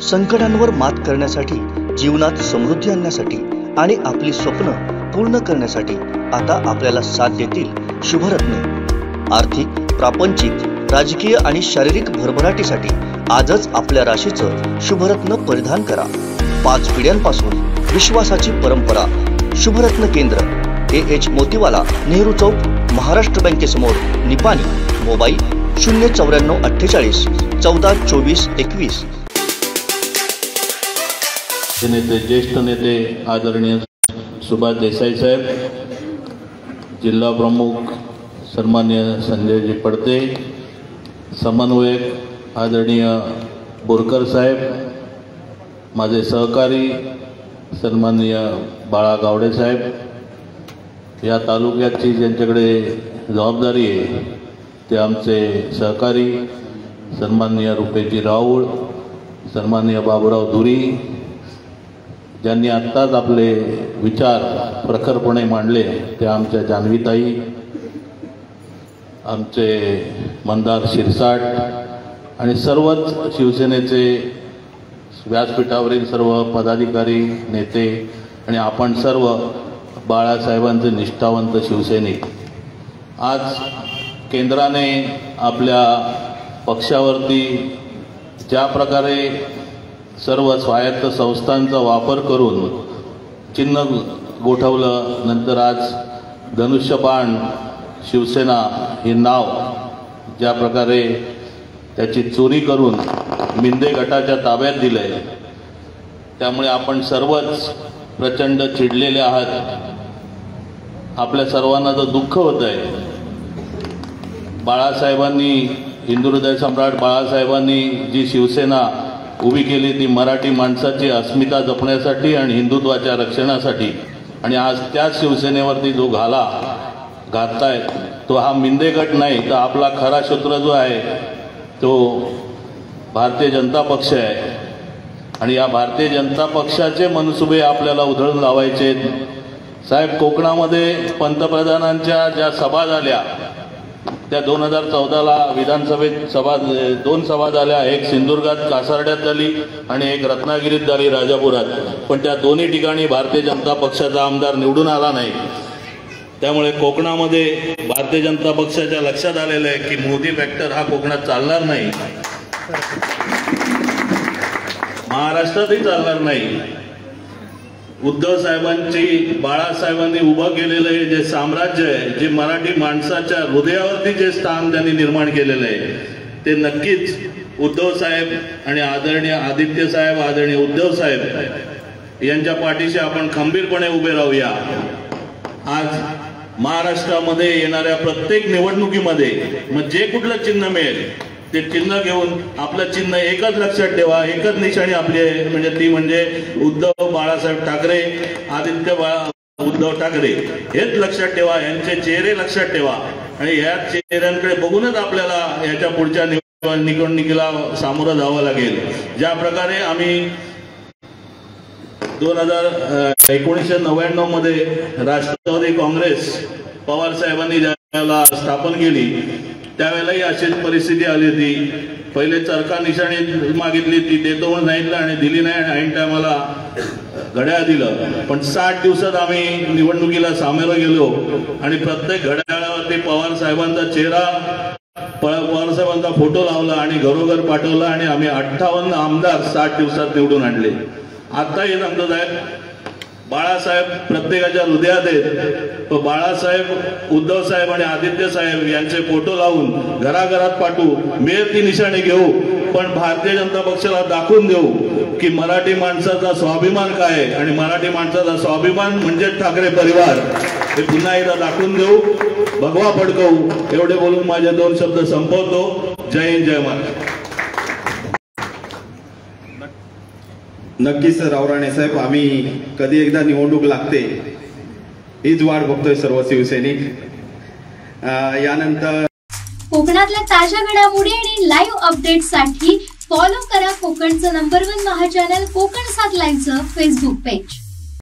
संकटांवर मात करण्यासाठी, जीवनात समृद्धी आणण्यासाठी आणि आपली स्वप्न पूर्ण करण्यासाठी आता आपल्याला साथ देतील शुभरत्न। आर्थिक, प्रापंचिक, राजकीय आणि शारीरिक भरभराटीसाठी आजच आपल्या राशीचं शुभरत्न परिधान करा। 5 पिढ्यांपासून विश्वासाची परंपरा। शुभरत्न केंद्र AH मोतीवाला, नेहरू चौक, महाराष्ट्र बँकेसमोर, निपाणी। मोबाईल 09448 14 24 21। नेते, ज्येष्ठ नेते आदरणीय सुभाष देसाई साहेब, जिल्हा प्रमुख सन्मान्य संजयजी पडते, समन्वयक आदरणीय बोरकर साहेब, माझे सहकारी सन्माननीय बाळा गावडे साहेब, या तालुक्याची ज्यांच्याकडे जबाबदारी आहे ते आमचे सहकारी सन्माननीय रुपेजी राऊळ, सन्माननीय बाबूराव धुरी, ज्यांनी आत्ताच आपले विचार प्रखरपणे मांडले ते आमच्या जान्हवीताई, आमचे मंदार शिरसाट आणि सर्वच शिवसेनेचे व्यासपीठावरील सर्व पदाधिकारी, नेते आणि आपण सर्व बाळासाहेबांचे निष्ठावंत शिवसैनिक। आज केंद्राने आपल्या पक्षावरती ज्या प्रकारे सर्व स्वायत्त संस्थांचा वापर करून चिन्ह गोठवलं, नंतर आज धनुष्यबाण शिवसेना हे नाव ज्या प्रकारे त्याची चोरी करून मिंदे गटाच्या ताब्यात दिलंय, त्यामुळे आपण सर्वच प्रचंड चिडलेले आहात। आपल्या सर्वांना तर दुःख होत आहे। बाळासाहेबांनी, हिंदू हृदय सम्राट बाळासाहेबांनी जी शिवसेना उभी केली ती मराठी माणसाची अस्मिता जपण्यासाठी आणि हिंदुत्वाच्या रक्षणासाठी, आणि आज त्याच शिवसेनेवरती जो घाला घातलाय तो हा मिंदे गट नाही, तर आपला खरा शत्रू जो आहे तो भारतीय जनता पक्ष आहे। आणि या भारतीय जनता पक्षाचे मनसुबे आपल्याला उधळून लावायचे। साहेब, कोकणामध्ये पंतप्रधानांच्या ज्या सभा झाल्या त्या 2014ला विधानसभेत 2 सभा झाल्या, एक सिंधुदुर्गात कासारड्यात झाली आणि एक रत्नागिरीत झाली राजापुरात, पण त्या दोन्ही ठिकाणी भारतीय जनता पक्षाचा आमदार निवडून आला नाही। त्यामुळे कोकणामध्ये भारतीय जनता पक्षाच्या लक्षात आलेलं आहे की मोदी फॅक्टर हा कोकणात चालणार नाही, महाराष्ट्रातही चालणार नाही। उद्धव साहेबांची, बाळासाहेबांनी उभं केलेलं हे जे साम्राज्य आहे, जे मराठी माणसाच्या हृदयावरती जे स्थान त्यांनी निर्माण केलेलं आहे, ते नक्कीच उद्धव साहेब आणि आदरणीय आदित्य साहेब, आदरणीय उद्धव साहेब यांच्या पाठीशी आपण खंबीरपणे उभे राहूया। आज महाराष्ट्रामध्ये येणाऱ्या प्रत्येक निवडणुकीमध्ये मग जे कुठलं चिन्ह मिळेल ते चिन्ह घेऊन, आपलं चिन्ह एकच लक्षात ठेवा, एकच निशाणी आपली आहे, म्हणजे ती म्हणजे उद्धव बाळासाहेब ठाकरे, आदित्य उद्धव ठाकरे, हेच लक्षात ठेवा, यांचे चेहरे लक्षात ठेवा आणि या चेहऱ्यांकडे बघूनच आपल्याला याच्या पुढच्या निवडणुकीला सामोरं जावं लागेल। ज्या प्रकारे आम्ही 1999 मध्ये राष्ट्रवादी काँग्रेस पवार साहेबांनी ज्यावेळेला स्थापन केली त्यावेळेलाही अशीच परिस्थिती आली होती। पहिले चरखा निशाणी मागितली, ती देतो म्हणून सांगितलं आणि दिली नाही, आणि ऐन टायमाला घड्याळ दिलं। पण 60 दिवसात आम्ही निवडणुकीला सामोरं गेलो आणि प्रत्येक घड्याळावरती पवार साहेबांचा चेहरा, पवार साहेबांचा फोटो लावला आणि घरोघर पाठवला आणि आम्ही 58 आमदार 60 दिवसात निवडून आणले। आताही सांगतो साहेब, बाळासाहेब प्रत्येकाच्या हृदयात आहेत, तो बाळासाहेब, उद्धव साहेब आणि आदित्य साहेब यांचे फोटो लावून घराघरात पाठवू, मिळेल ती निशाणे घेऊ, पण भारतीय जनता पक्षाला दाखवून देऊ की मराठी माणसाचा स्वाभिमान काय आहे, आणि मराठी माणसाचा स्वाभिमान म्हणजे ठाकरे परिवार, हे पुन्हा एकदा दाखवून देऊ, भगवा फडकवू। एवढे बोलून माझे 2 शब्द संपवतो। जय हिंद, जय महाराष्ट्र। नक्कीच रावराणे साहेब, आम्ही कधी एकदा निवडणूक लागते हीच वाट बघतोय सर्व शिवसैनिक। यानंतर कोकणातल्या ताज्या घडामोडी आणि लाईव्ह अपडेट्ससाठी फॉलो करा कोकणचं नंबर 1 महा चॅनल कोकण 7 लाईव्हचं फेसबुक पेज।